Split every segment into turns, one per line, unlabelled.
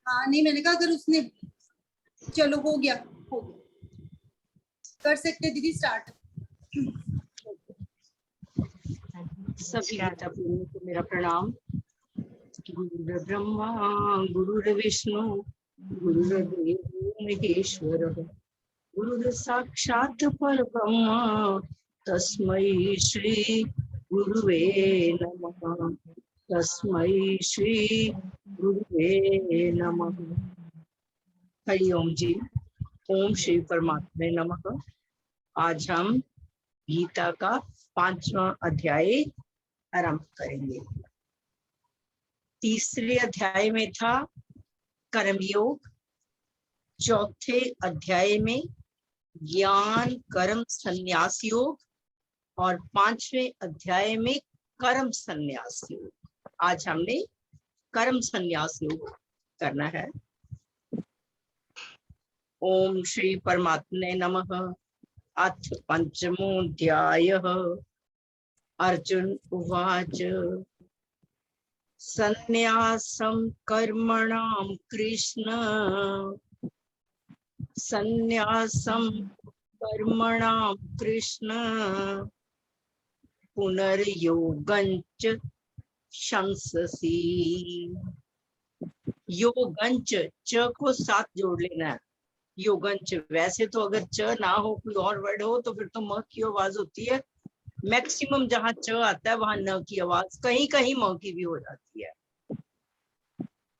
हाँ नहीं, मैंने कहा अगर उसने, चलो हो गया कर सकते दीदी स्टार्ट।
सभी गीता प्रेमियों को मेरा प्रणाम। गुरु ब्रह्मा गुरु विष्णु गुरुर्देवो महेश्वरः गुरु साक्षात् परब्रह्म तस्मै श्री गुरुवे नमः। तस्मै श्री गुरुवे नमः। हरि ओम जी। ओम श्री परमात्मे नमः। आज हम गीता का 5वां अध्याय आरंभ करेंगे। तीसरे अध्याय में था कर्मयोग, चौथे अध्याय में ज्ञान कर्म संन्यास योग और 5वें अध्याय में कर्म संन्यास योग। आज हमने कर्म संन्यास योग करना है। ओम श्री परमात्मने नमः। अथ पंचमोऽध्यायः। अर्जुन उवाच संन्यासं कर्मणां कृष्ण संन्यासं कर्मणां कृष्ण पुनर्योगञ्च शंससि। योगञ्च, च को साथ जोड़ लेना है। योगञ्च, वैसे तो अगर च ना हो कोई और वर्ड हो तो फिर तो म की आवाज होती है। मैक्सिमम जहाँ च आता है वहां न की आवाज, कहीं कहीं म की भी हो जाती है।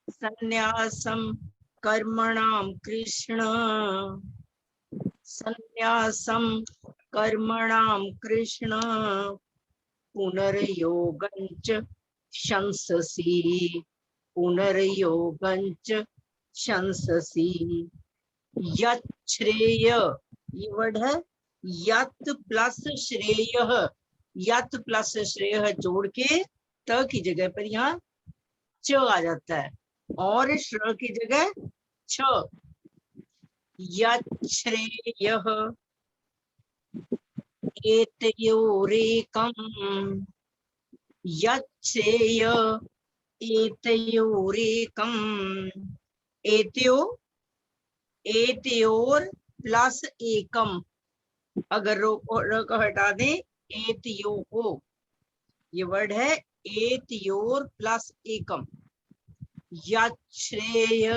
संन्यासम कर्मणाम कृष्ण संन्यासम कर्मणाम कृष्ण पुनर्योगञ्च शंससि। पुनर्योगञ्च शंससि। यत् श्रेय, ये वर्ड है यत् प्लस श्रेय। यत् प्लस श्रेय जोड़ के त की जगह पर यहाँ च आ जाता है और श्र की जगह छ। यत् श्रेयः एतयोरेकम्। यत् श्रेय एतयोरेकम्। एतयो, एतयोर प्लस एकम, अगर रो को हटा दें एतयो को, ये वर्ड है एतयोर प्लस एकम। यत् श्रेय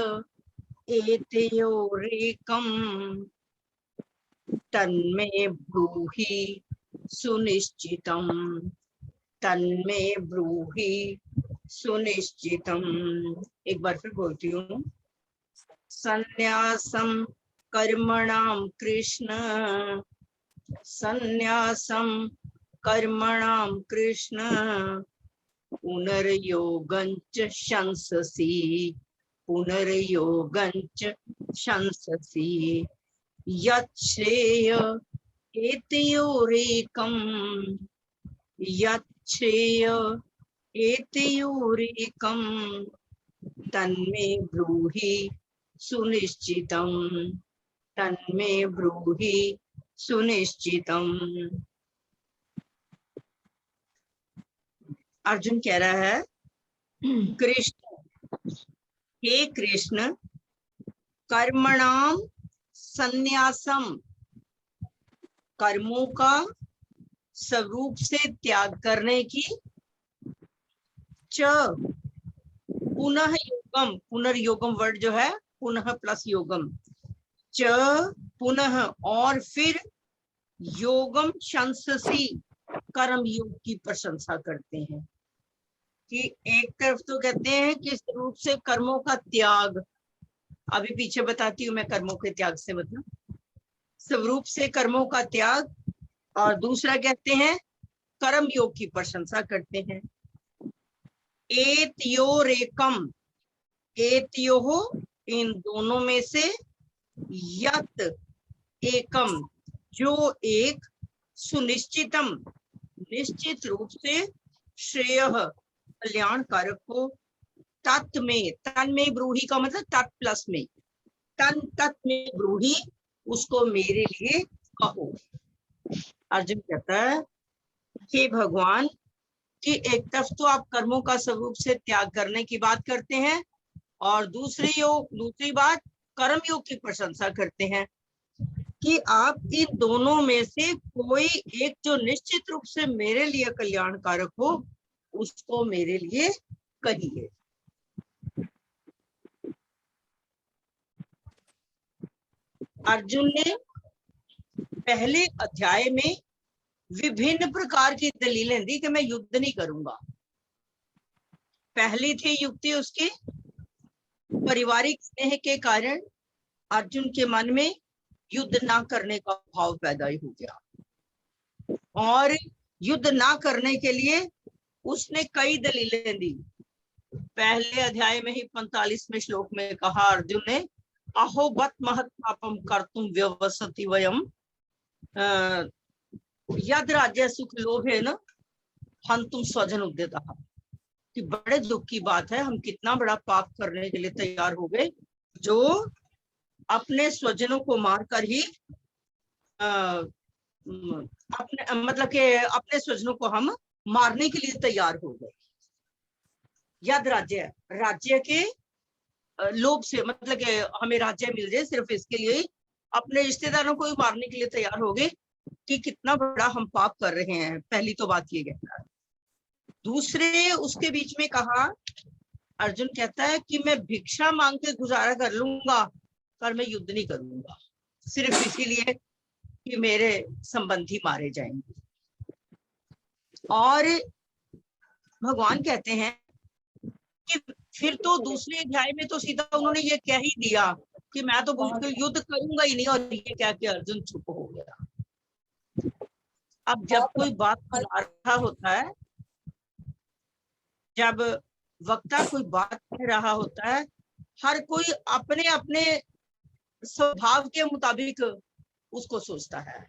एतयोरेकम तन्मे ब्रूहि सुनिश्चितम। तन्मे ब्रूहि सुनिश्चितम। एक बार फिर बोलती हूँ। संन्यासम कर्मणाम कृष्ण संन्यासम कर्मणाम कृष्ण पुनर्योगञ्च शंससि। पुनर्योगञ्च शंससि। यत् श्रेय एतयोरेकम्। यत् श्रेय एतयोरेकम् तन्मे ब्रूहि सुनिश्चितम्। तन्मे ब्रूहि सुनिश्चितम्। अर्जुन कह रहा है कृष्ण, हे कृष्ण, कर्मणाम संन्यासम, कर्मों का स्वरूप से त्याग करने की, च पुनः योगम, पुनर्योगम वर्ड जो है पुनः प्लस योगम, च पुनः और फिर योगम शंससि, कर्म योग की प्रशंसा करते हैं। कि एक तरफ तो कहते हैं कि स्वरूप से कर्मों का त्याग, अभी पीछे बताती हूँ मैं कर्मों के त्याग से मतलब स्वरूप से कर्मों का त्याग, और दूसरा कहते हैं कर्म योग की प्रशंसा करते हैं। एतयोरेकम, एतयोः इन दोनों में से, यत एकम जो एक, सुनिश्चितम निश्चित रूप से, श्रेयः कल्याण कारक हो, तत् में, तन में ब्रूहि का मतलब तत् प्लस में, तन तत् में ब्रूहि उसको मेरे लिए कहो। अर्जुन कहता है हे भगवान कि एक तरफ तो आप कर्मों का स्वरूप से त्याग करने की बात करते हैं और दूसरी बात कर्म योग की प्रशंसा करते हैं कि आप इन दोनों में से कोई एक जो निश्चित रूप से मेरे लिए कल्याणकारक हो उसको मेरे लिए कहिए। अर्जुन ने पहले अध्याय में विभिन्न प्रकार की दलीलें दी कि मैं युद्ध नहीं करूंगा। पहली थी युक्ति उसकी पारिवारिक स्नेह के कारण अर्जुन के मन में युद्ध ना करने का भाव पैदा हो गया और युद्ध ना करने के लिए उसने कई दलीलें दी। पहले अध्याय में ही 45वें श्लोक में कहा अर्जुन ने, अहो बत महत् पापम कर्तुम व्यवसति वयम यद राज्य सुख लोभेन हन्तुम स्वजन उद्यतः, कि बड़े दुख की बात है, हम कितना बड़ा पाप करने के लिए तैयार हो गए जो अपने स्वजनों को मारकर ही अपने मतलब के अपने स्वजनों को हम मारने के लिए तैयार हो गए। यद राज्य के लोभ से, मतलब कि हमें राज्य मिल जाए सिर्फ इसके लिए अपने रिश्तेदारों को ही मारने के लिए तैयार हो गए कि कितना बड़ा हम पाप कर रहे हैं। पहली तो बात ये कहता है। दूसरे उसके बीच में कहा, अर्जुन कहता है कि मैं भिक्षा मांग के गुजारा कर लूंगा पर मैं युद्ध नहीं करूंगा, सिर्फ इसीलिए कि मेरे संबंधी मारे जाएंगे। और भगवान कहते हैं कि फिर तो दूसरे अध्याय में तो सीधा उन्होंने ये कह ही दिया कि मैं तो बिल्कुल युद्ध करूंगा ही नहीं, और ये क्या कि अर्जुन चुप हो गया। अब जब कोई बात बता रहा होता है, जब वक्ता कोई बात कह रहा होता है, हर कोई अपने अपने स्वभाव के मुताबिक उसको सोचता है।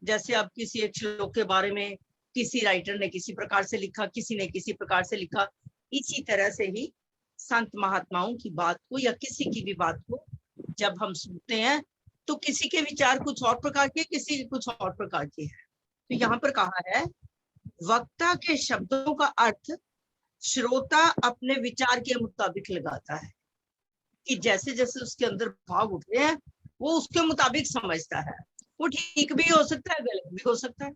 जैसे अब किसी एक श्लोक के बारे में किसी राइटर ने किसी प्रकार से लिखा, किसी ने किसी प्रकार से लिखा, इसी तरह से ही संत महात्माओं की बात को या किसी की भी बात को जब हम सुनते हैं तो किसी के विचार कुछ और प्रकार के, किसी के कुछ और प्रकार के हैं। तो यहाँ पर कहा है, वक्ता के शब्दों का अर्थ श्रोता अपने विचार के मुताबिक लगाता है, कि जैसे जैसे उसके अंदर भाव उठे हैं वो उसके मुताबिक समझता है। वो ठीक भी हो सकता है, गलत भी हो सकता है।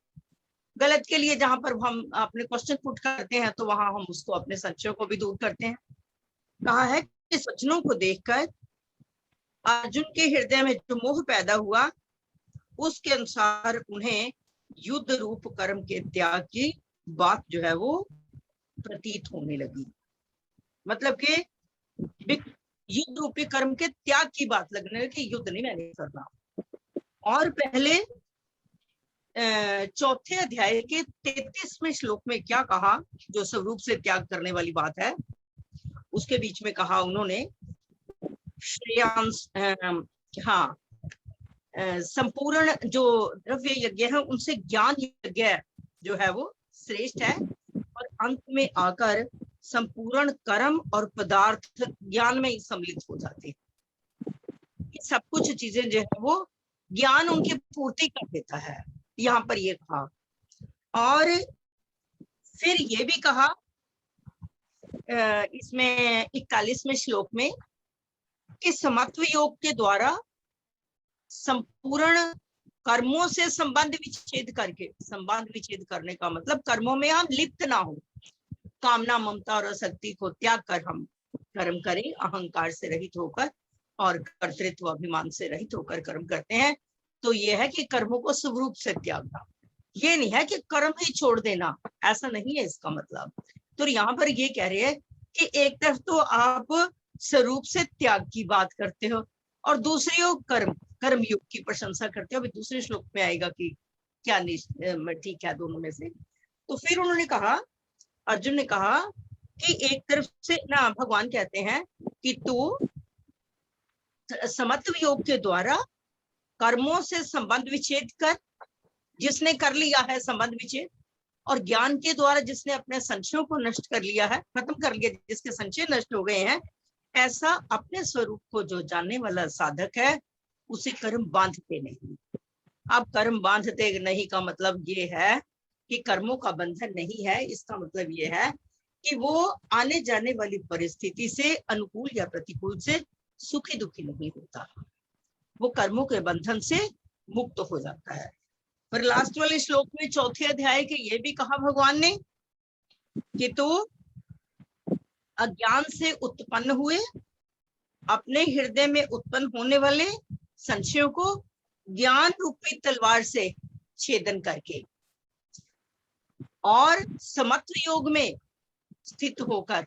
गलत के लिए जहां पर हम अपने क्वेश्चन पुट करते हैं तो वहां हम उसको अपने संशयों को भी दूर करते हैं। कहा है कि सज्जनों को देखकर अर्जुन के हृदय में जो मोह पैदा हुआ उसके अनुसार उन्हें युद्ध रूप कर्म के त्याग की बात जो है वो प्रतीत होने लगी। मतलब कि युद्ध रूपी कर्म के त्याग की बात लगने लगी, युद्ध नहीं मैंने करना। और पहले चौथे अध्याय के 33वें श्लोक में क्या कहा, जो स्वरूप से त्याग करने वाली बात है, उसके बीच में कहा उन्होंने, श्रेयांश संपूर्ण जो द्रव्य यज्ञ है उनसे ज्ञान यज्ञ जो है वो श्रेष्ठ है, और अंत में आकर संपूर्ण कर्म और पदार्थ ज्ञान में ही सम्मिलित हो जाते हैं। ये सब कुछ चीजें जो है वो ज्ञान उनकी पूर्ति कर देता है, यहाँ पर ये कहा। और फिर ये भी कहा इसमें 41वें श्लोक में कि समत्व योग के द्वारा संपूर्ण कर्मों से संबंध विच्छेद करके, संबंध विच्छेद करने का मतलब कर्मों में हम लिप्त ना हो, कामना ममता और आसक्ति को त्याग कर हम कर्म करें, अहंकार से रहित होकर और कर्तृत्व अभिमान से रहित होकर कर्म करते हैं। तो ये है कि कर्मों को स्वरूप से त्यागना, ये नहीं है कि कर्म ही छोड़ देना, ऐसा नहीं है इसका मतलब। तो यहाँ पर ये कह रहे हैं कि एक तरफ तो आप स्वरूप से त्याग की बात करते हो और दूसरी ओर कर्म योग की प्रशंसा करते हो। अभी दूसरे श्लोक में आएगा कि क्या ठीक है दोनों में से। तो फिर उन्होंने कहा, अर्जुन ने कहा कि एक तरफ से ना, भगवान कहते हैं कि तू समत्व योग के द्वारा कर्मों से संबंध विच्छेद कर, जिसने कर लिया है संबंध विच्छेद, और ज्ञान के द्वारा जिसने अपने संशयों को नष्ट कर लिया है, खत्म कर लिया, जिसके संशय नष्ट हो गए हैं, ऐसा अपने स्वरूप को जो जानने वाला साधक है उसे कर्म बांधते नहीं। अब कर्म बांधते नहीं का मतलब ये है कि कर्मों का बंधन नहीं है, इसका मतलब ये है कि वो आने जाने वाली परिस्थिति से अनुकूल या प्रतिकूल से सुखी दुखी नहीं होता, वो कर्मों के बंधन से मुक्त हो जाता है। पर लास्ट वाले श्लोक में चौथे अध्याय के ये भी कहा भगवान ने कि तू अज्ञान से उत्पन्न हुए अपने हृदय में उत्पन्न होने वाले संशयों को ज्ञान रूपी तलवार से छेदन करके और समत्व योग में स्थित होकर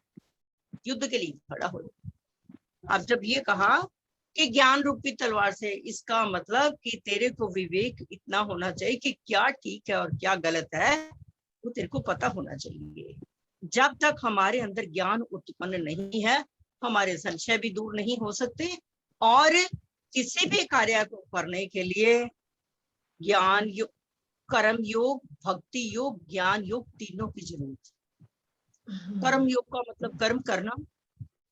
युद्ध के लिए खड़ा हो। अब जब ये कहा कि ज्ञान रूपी तलवार से, इसका मतलब कि तेरे को विवेक इतना होना चाहिए कि क्या ठीक है और क्या गलत है वो तेरे को पता होना चाहिए। जब तक हमारे अंदर ज्ञान उत्पन्न नहीं है, हमारे संशय भी दूर नहीं हो सकते और किसी भी कार्य को करने के लिए ज्ञान योग, कर्म योग, भक्ति योग, ज्ञान योग तीनों की जरूरत है। कर्म योग का मतलब कर्म करना,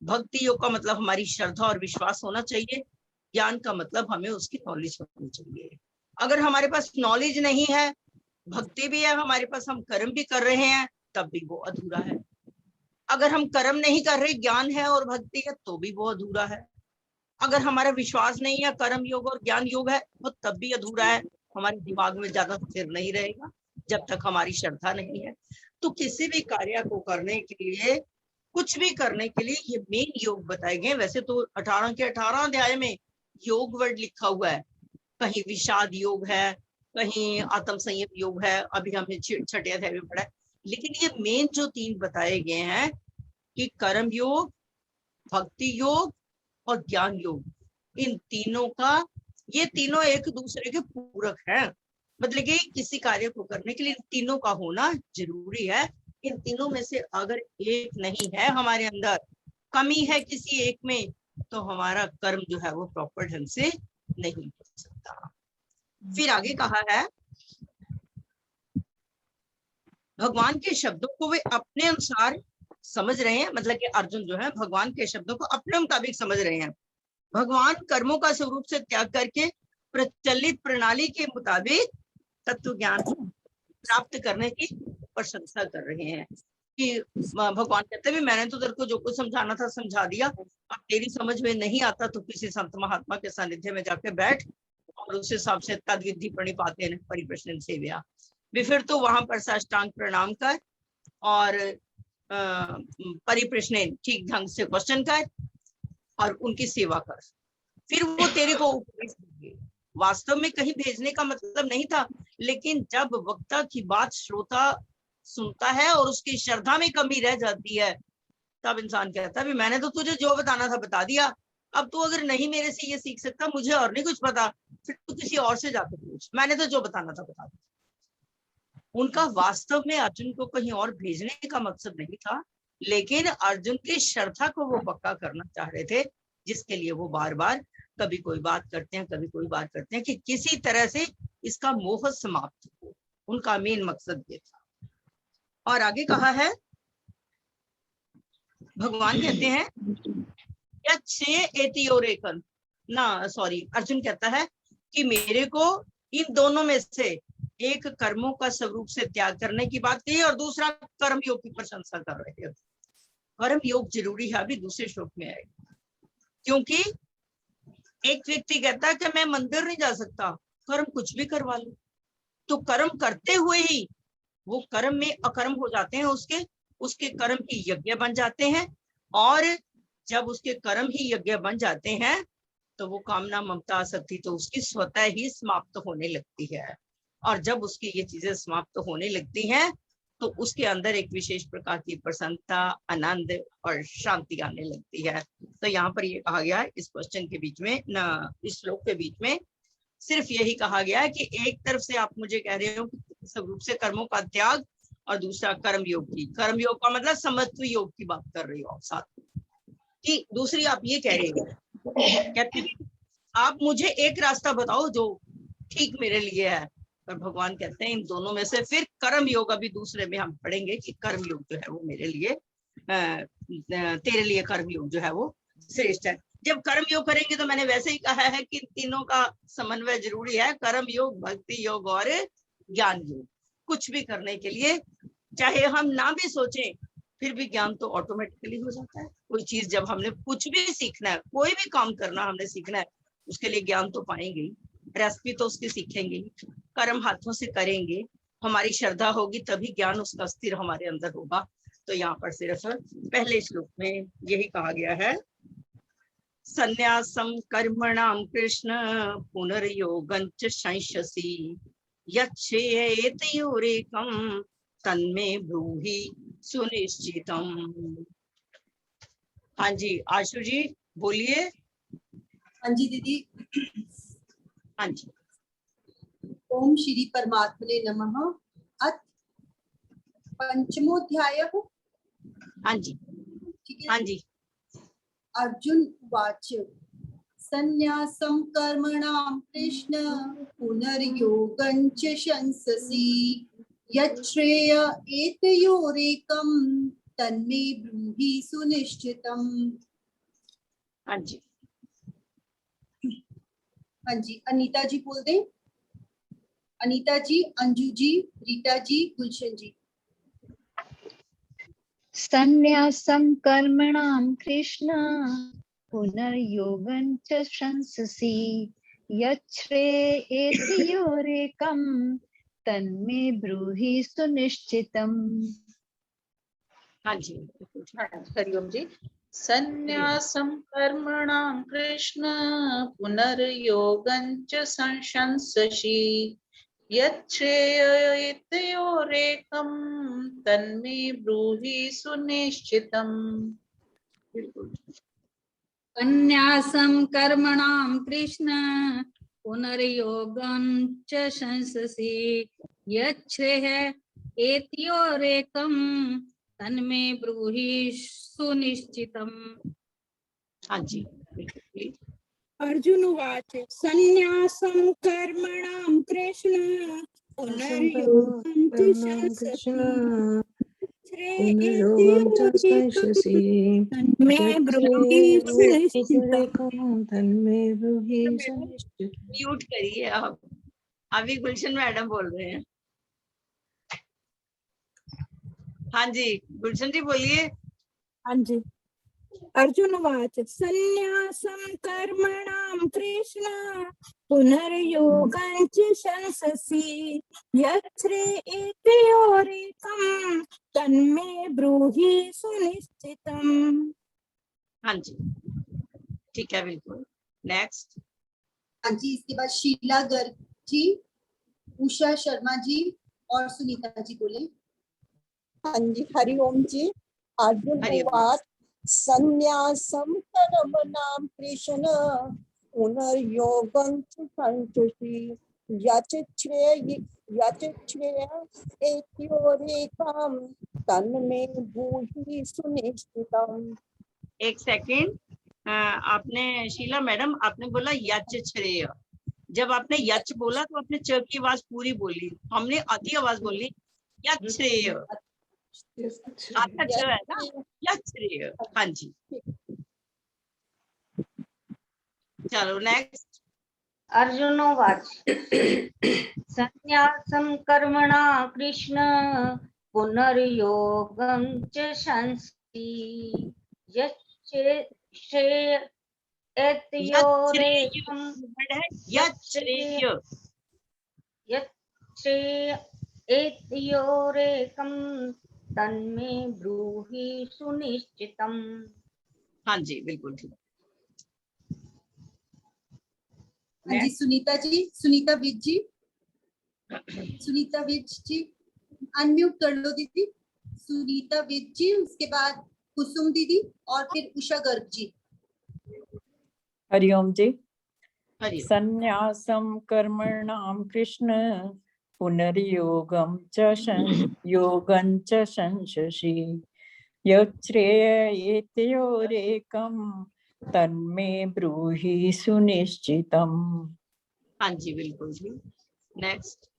भक्ति योग का मतलब हमारी श्रद्धा और विश्वास होना चाहिए, ज्ञान का मतलब हमें उसकी नॉलेज होनी चाहिए। अगर हमारे पास नॉलेज नहीं है, भक्ति भी है हमारे पास, हम कर्म भी कर रहे हैं, तब भी वो अधूरा है। अगर हम कर्म नहीं कर रहे, ज्ञान है और भक्ति है, तो भी वो अधूरा है। अगर हमारा विश्वास नहीं है, कर्म योग और ज्ञान योग है, वो तब भी अधूरा है, हमारे दिमाग में ज्यादा स्थिर नहीं रहेगा जब तक हमारी श्रद्धा नहीं है। तो किसी भी कार्य को करने के लिए, कुछ भी करने के लिए ये मेन योग बताए गए। वैसे तो 18 के 18 अध्याय में योग वर्ड लिखा हुआ है, कहीं विषाद योग है, कहीं आत्म संयम योग है, अभी हमने छठे अध्याय में पढ़ा है। लेकिन ये मेन जो 3 बताए गए हैं कि कर्म योग, भक्ति योग और ज्ञान योग, इन तीनों का, ये तीनों एक दूसरे के पूरक हैं। मतलब कि किसी कार्य को करने के लिए इन तीनों का होना जरूरी है। इन तीनों में से अगर एक नहीं है, हमारे अंदर कमी है किसी एक में, तो हमारा कर्म जो है वो प्रॉपर ढंग से नहीं हो सकता। फिर आगे कहा है, भगवान के शब्दों को वे अपने अनुसार समझ रहे हैं। मतलब कि अर्जुन जो है भगवान के शब्दों को अपने मुताबिक समझ रहे हैं। भगवान कर्मों का स्वरूप से त्याग करके प्रचलित प्रणाली के मुताबिक तत्व ज्ञान प्राप्त करने की प्रशंसा कर रहे हैं। कि भगवान कहते हैं मैंने तो तेरे को जो कुछ समझाना था समझा दिया, अब तेरी समझ में नहीं आता तो किसी संत महात्मा के सानिध्य में जाके बैठ और उस हिसाब से तद्विधि प्रणिपाते परिप्रश्न सेव्या, फिर तो वहां पर साष्टांग प्रणाम कर और परिप्रश्न ठीक ढंग से क्वेश्चन कर और उनकी सेवा कर, फिर वो तेरे को उपदेश देंगे। वास्तव में कहीं भेजने का मतलब नहीं था, लेकिन जब वक्ता की बात श्रोता सुनता है और उसकी श्रद्धा में कमी रह जाती है, तब इंसान कहता है मैंने तो तुझे जो बताना था बता दिया, अब तू अगर नहीं मेरे से ये सीख सकता, मुझे और नहीं कुछ पता, फिर तू किसी और से जाकर पूछ, मैंने तो जो बताना था बता दिया। उनका वास्तव में अर्जुन को कहीं और भेजने का मकसद नहीं था, लेकिन अर्जुन की श्रद्धा को वो पक्का करना चाह रहे थे, जिसके लिए वो बार बार कभी कोई बात करते हैं, कभी कोई बात करते हैं कि किसी तरह से इसका मोह समाप्त हो। उनका मेन मकसद ये था। और आगे कहा है, भगवान कहते हैं अर्जुन कहता है कि मेरे को इन दोनों में से एक कर्मों का स्वरूप से त्याग करने की बात कही और दूसरा कर्म योग की प्रशंसा कर रहे हैं। कर्म योग जरूरी है, अभी दूसरे श्लोक में आएगा। क्योंकि एक व्यक्ति कहता है कि मैं मंदिर नहीं जा सकता, कर्म कुछ भी करवा लो, तो कर्म करते हुए ही वो कर्म में अकर्म हो जाते हैं, उसके कर्म ही यज्ञ बन जाते हैं। और जब उसके कर्म ही यज्ञ बन जाते हैं तो वो कामना ममता आसक्ति तो उसकी स्वतः ही समाप्त होने लगती है। और जब उसकी ये चीजें समाप्त होने लगती हैं तो उसके अंदर एक विशेष प्रकार की प्रसन्नता, आनंद और शांति आने लगती है। तो यहाँ पर ये कहा गया है इस क्वेश्चन के बीच में ना, इस श्लोक के बीच में सिर्फ यही कहा गया है कि एक तरफ से आप मुझे कह रहे हो कि स्वरूप से कर्मों का त्याग और दूसरा कर्म योग की, कर्म योग का मतलब समत्व योग की बात कर रही हो आप साथ कि दूसरी आप ये कह रहे हो, कहते आप मुझे एक रास्ता बताओ जो ठीक मेरे लिए है। पर भगवान कहते हैं इन दोनों में से फिर कर्म योग, अभी दूसरे में हम पढ़ेंगे कि कर्म योग जो है वो मेरे लिए तेरे लिए कर्म योग जो है वो श्रेष्ठ है। जब कर्म योग करेंगे तो मैंने वैसे ही कहा है कि तीनों का समन्वय जरूरी है, कर्म योग, भक्ति योग और ज्ञान योग। कुछ भी करने के लिए चाहे हम ना भी सोचें फिर भी ज्ञान तो ऑटोमेटिकली हो जाता है। कोई चीज जब हमने कुछ भी सीखना है, कोई भी काम करना हमने सीखना है, उसके लिए ज्ञान तो पाएंगे ही, रेसिपी तो उसकी सीखेंगे ही, कर्म हाथों से करेंगे, हमारी श्रद्धा होगी तभी ज्ञान उसका स्थिर हमारे अंदर होगा। तो यहाँ पर सिर्फ पहले श्लोक में यही कहा गया है, संन्यासम कर्मणाम कृष्ण पुनर्योगंच संशसि यच्छेतयोरेकं तन्मे ब्रूहि सुनिश्चितम। हाँ जी आशु जी बोलिए।
हाँ जी दीदी।
हाँ जी।
ओम श्री परमात्मने नमः। अथ पंचमोऽध्यायः।
हाँ जी।
ठीक है।
हाँ जी।
अर्जुन उवाच संन्यासं कर्मणां कृष्ण पुनर्योगं च शंससि यच्छ्रेय एतयोरेकं तन्मे ब्रूहि सुनिश्चितम्।
हाँ जी।
हाँ जी अनीता जी बोल दें। अनीता जी, अंजू जी, रीता जी, गुलशन जी।
संन्यासं कर्मणां कृष्ण पुनर्योगं च शंससि यच्छ्रेयेतयोरेकं तन्मे ब्रूहि सुनिश्चितम्।
हाँ जी।
हरिओम जी। संन्यासं कर्मणां कृष्ण पुनर्योगं च संशंससि यच्छ्रेययोरेकं तन्मे ब्रूहि सुनिश्चितम्।
बिल्कुल।
संन्यासं कर्मणां कृष्ण पुनर्योगं च शंससि यच्छ्रेय एतयोरेकं तन्मे ब्रूहि सुनिश्चितम्।
हाँ जी बिल्कुल।
अर्जुन उवाच संन्यासं कर्मणां कृष्ण पुनर्योगं च शंससि तन्मे ब्रूहि सुनिश्चितम्।
तन्मे ब्रूहि सुनिश्चितम्।
म्यूट करिए आप, अभी गुलशन मैडम बोल रहे हैं। हाँ जी गुलशन जी बोलिए।
हाँ जी। अर्जुन उवाच संन्यासं कर्मणां कृष्ण पुनर्योगं च शंससि यच्छ्रेयेतयोरेकं तन्मे ब्रूहि सुनिश्चितम्।
हाँ जी ठीक है बिल्कुल। नेक्स्ट।
हाँ जी इसके बाद शीला गर्ग जी, उषा शर्मा जी और सुनीता जी बोले।
हाँ जी हरिओम जी। अर्जुन
हरिओम।
उवाच संन्यासं कर्मणां कृष्ण पुनर्योगं च संशसि यच्छ्रेयेतयोरेकं तन्मे ब्रूहि सुनिश्चितम्।
एक सेकंड, आपने शीला मैडम आपने बोला यच श्रेय, जब आपने यच बोला तो आपने च की आवाज पूरी बोली, हमने आधी आवाज बोली यच श्रेय। आपका च है ना, यच श्रेय। हाँ जी चलो नेक्स्ट।
अर्जुनोवाच संन्यासं कर्मणा कृष्ण पुनर्योगं च शंससि यच्छ्रेयेतयोरेकं यच्छ्रेयेतयोरेकं तन्मे ब्रूहि सुनिश्चितम्।
हाँ जी बिल्कुल ठीक।
हाँ जी सुनीता जी, सुनीता विज जी, सुनीता विज जी अनम्यूट कर लो दीदी। सुनीता विज जी, उसके बाद कुसुम दीदी और फिर उषा गर्ग जी।
हरिओम जी।
हरिओम।
संन्यासं कर्मणां कृष्ण पुनर्योगं च शंससि यच्छ्रेयेतयोरेकं तन्मे ब्रूहि सुनिश्चितम्।
हाँ जी बिल्कुल ठीक। नेक्स्ट।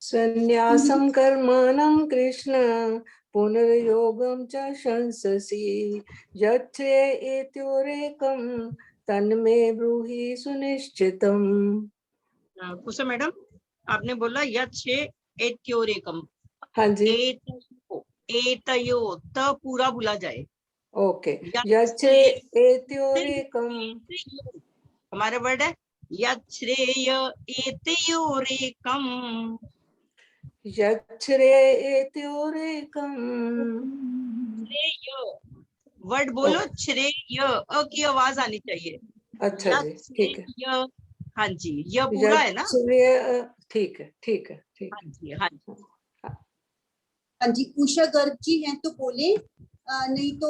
संन्यासं कर्मणां कृष्ण पुनर्योगं च शंससि यच्छ्रेयेतयोरेकं तन्मे ब्रूहि सुनिश्चितम्।
कुसुम मैडम आपने बोला यच्छ्रेयेतयोरेकम,
हाँ जी,
एतयो त पूरा बोला जाए।
ओके। यच्छ्रे एत्योरेकम,
हमारा वर्ड है यच्छ्रेय एतयोरेकम।
यच्छ्रे एत्योरेकम।
वर्ड बोलो श्रेय, अ की आवाज आनी चाहिए।
अच्छा जी, ठीक है।
यच्छ्रेय, हाँ जी, यह पूरा है ना।
यच्छ्रे, ठीक है, ठीक है, ठीक
हाँ
है।
जी, हाँ जी।
हाँ जी, उषा गर्ग जी हैं तो बोले, नहीं तो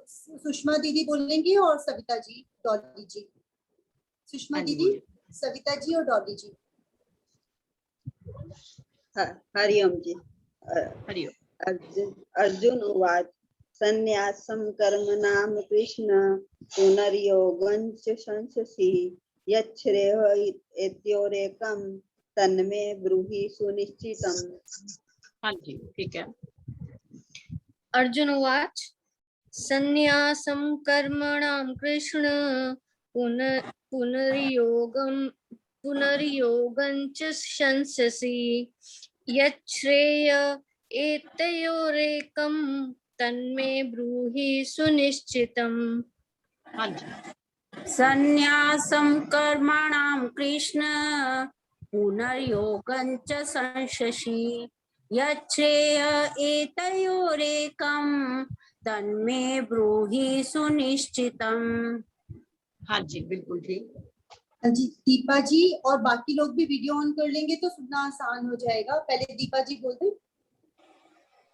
सुषमा दीदी बोलेंगी और सविता जी, डॉली जी। सुषमा
हाँ जी,
दीदी,
बोलिए।
सविता जी और डॉली जी।
हरिओम जी।
हरिओम।
अर्जुन उवाच संन्यासं कर्मणां कृष्ण पुनर्योगं च संशसि यच्छ्रेयः एत्योरेकं तन्मे ब्रूहि सुनिश्चितम्।
हाँ जी, ठीक है।
अर्जुन उवाच संन्यासं कर्मणां कृष्ण पुनर्योगं च संशसि यच्छ्रेय एतयोरेकं तन्मे ब्रूहि सुनिश्चितम्।
हाँ जी,
संन्यासं कर्मणां कृष्ण पुनर्योगं च संशसि यच्छ्रेय एतयोरेकं तन्मे ब्रूहि सुनिश्चितम्।
हाँ जी, बिल्कुल ठीक।
हाँ जी, दीपा जी और बाकी लोग भी वीडियो ऑन कर लेंगे तो सुनना आसान हो जाएगा। पहले दीपा जी बोल दें।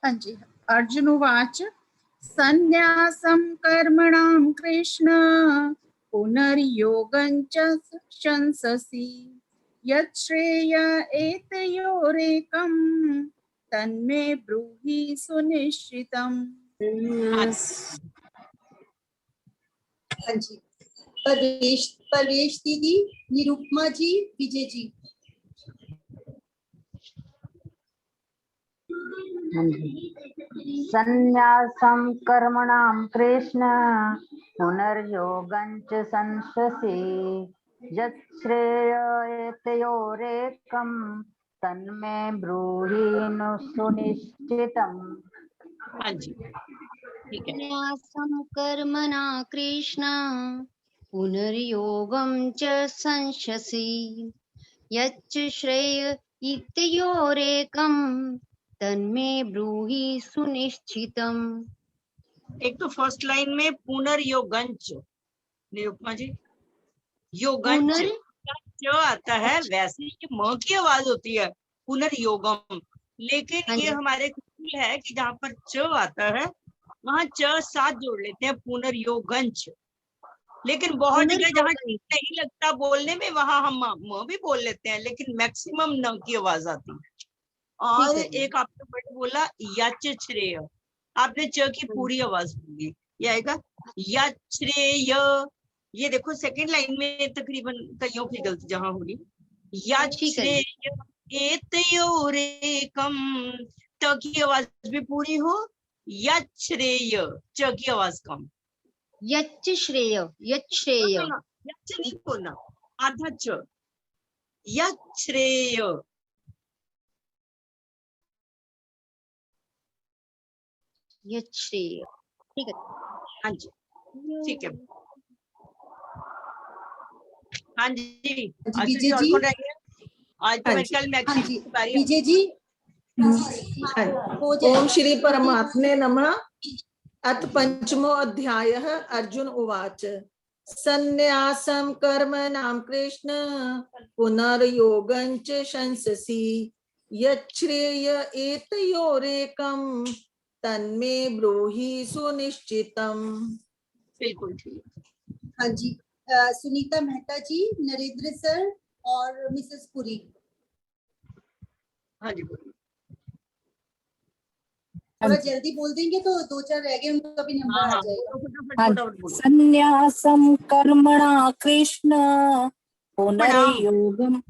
हाँ जी, अर्जुन उवाच संन्यासं कर्मणां कृष्ण पुनर्योगं च संशसि यच्छ्रेय एतयोरेकं तन्मे ब्रूहि सुनिश्चितम्।
हाँ जी, परवेश दीदी, निरुपमा जी, विजय जी।
संन्यासं कर्मणां कृष्ण पुनर्योगं च संशसि यच्छ्रेय एतयोरेकं तन्मे ब्रूहि सुनिश्चितम्।
हाँ जी, ठीक है।
संन्यासं कर्मणा कृष्ण पुनर्योगं च संशसि यच्छ्रेय एतयोरेकं तन्मे ब्रूहि सुनिश्चितम्।
एक तो फर्स्ट लाइन में पुनर्योगंच, निरुपमा जी, योगंच जो आता है वैसे ये म की आवाज होती है पुनर्योगम, लेकिन
हाँ
ये
जी।
हमारे स्कूल है कि जहाँ पर च आता है वहाँ च साथ जोड़ लेते हैं पुनर्योगंच। लेकिन बहुत जगह जहाँ नहीं लगता बोलने में वहां हम म भी बोल लेते हैं, लेकिन मैक्सिमम न की आवाज आती है। और एक आपने वर्ड बोला यच्छ्रेय, आपने च की पूरी आवाज बोली, ये आएगा यच्छ्रेय। ये देखो सेकंड लाइन में तकरीबन कईयों की गलती जहां होगी। यच्छ्रेय एतयोरेकम, त की आवाज भी पूरी हो, यच्छ्रेय च की आवाज कम।
यच्छ्रेय, यच्छ्रेय,
यच्छ नहीं बोलना, आधा च, यच्छ्रेय।
यच्छ्रेय, ठीक है।
हाँ जी, ठीक है। हाँ जी, आशीष जी, और कौन रह गया? आज तो मेरे ख्याल में
हाँ जी, विजय जी।
ओम श्री परमात्मने नमः। अथ पंचमो अध्यायः। अर्जुन उवाच संन्यासं कर्मणां कृष्ण पुनर्योगं च संशसि यच्छ्रेय एतयोरेकं तन्मे ब्रूहि सुनिश्चितम्।
बिल्कुल ठीक।
हाँ जी, सुनीता मेहता जी, नरेंद्र सर और मिसेस पुरी।
हाँ जी, बोलिए।
थोड़ा जल्दी बोल देंगे तो दो चार रह गए उनका भी नंबर आ जाएगा।
संन्यासं कर्मणा कृष्ण पुनर्योगं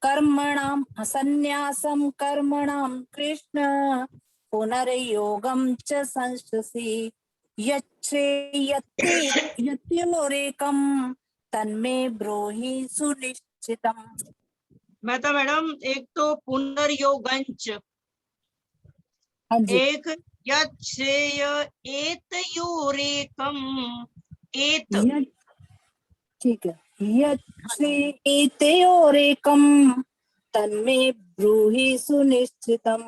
कर्मणां संन्यासं कर्मणां कृष्ण पुनर्योगं च संशसि यच्छ्रेयते यत्योरेकं तन्मे ब्रूहि सुनिश्चितम्।
मेहता मैडम, एक तो पुनर्योगंच
हाँ जी
एक यच्छ्रेय एतयोरेकम, एत
यत् ठीक है यच्छ्रेयेतयोरेकं तन्मे ब्रूहि सुनिश्चितम्।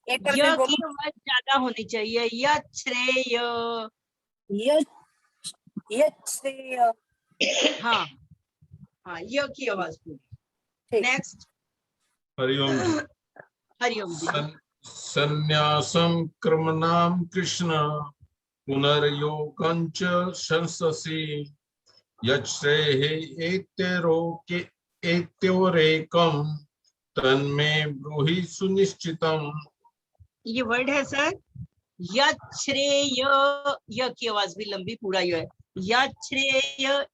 एक बार
य
फिर
की
बोलो
आवाज ज्यादा होनी चाहिए, यच्छ्रेय।
यच्छ्रेय
हाँ हाँ, य की आवाज पूरी।
ठीक
नेक्स्ट।
हरिओम जी।
हरिओम जी।
संन्यासं कर्मणां कृष्ण पुनर्योगं च संससि यच्छ्रेयः एतयोरेकं तन्मे ब्रूहि सुनिश्चितम्।
ये वर्ड है सर, यच्छ्रेय, य की आवाज भी लंबी, पूरा य है। यच्छ्रेय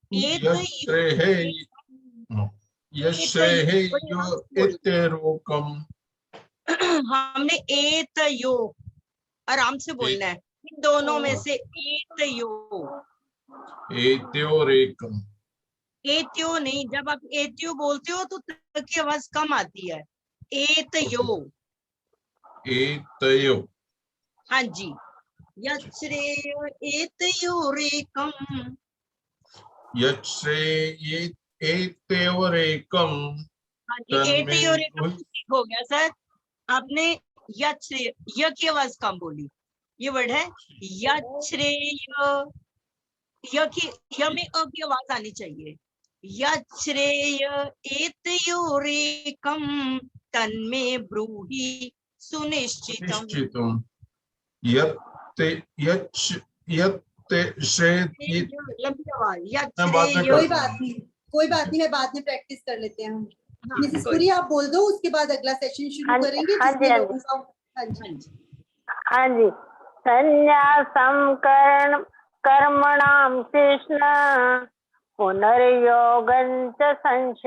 यच्छ्रेयः
हमने एतयो आराम से बोलना है, इन दोनों में से
एतयोरेकम्।
एत्यो नहीं, जब आप एत्यो बोलते हो तो त की आवाज कम आती है। एतयो।
एतयो।
हाँ जी, यच्छ्रेय एतयोरेकम।
एतयोरेकं
हाँ जी, एतयोरेकम ठीक हो गया सर। आपने यच्छ्रेय, य की आवाज कम बोली। ये वर्ड है यच्छ्रेय, य की, य में अ की आवाज आनी चाहिए। यच्छ्रेय एतयोरेकम तन्मे ब्रूहि सुनिश्चितम्। लंबी आवाज, यच्छ्रेय।
कोई बात नहीं, मैं बाद में प्रैक्टिस कर लेते हैं हम।
हाँ,
मिसेस
कोई-
पुरी आप बोल दो, उसके बाद अगला सेशन शुरू करेंगे
हाँ जी,
जिसमें
हाँ
लोगों का। हाँ जी
हाँ जी। संन्यासं कर्मणां कृष्ण पुनर्योगं च संशय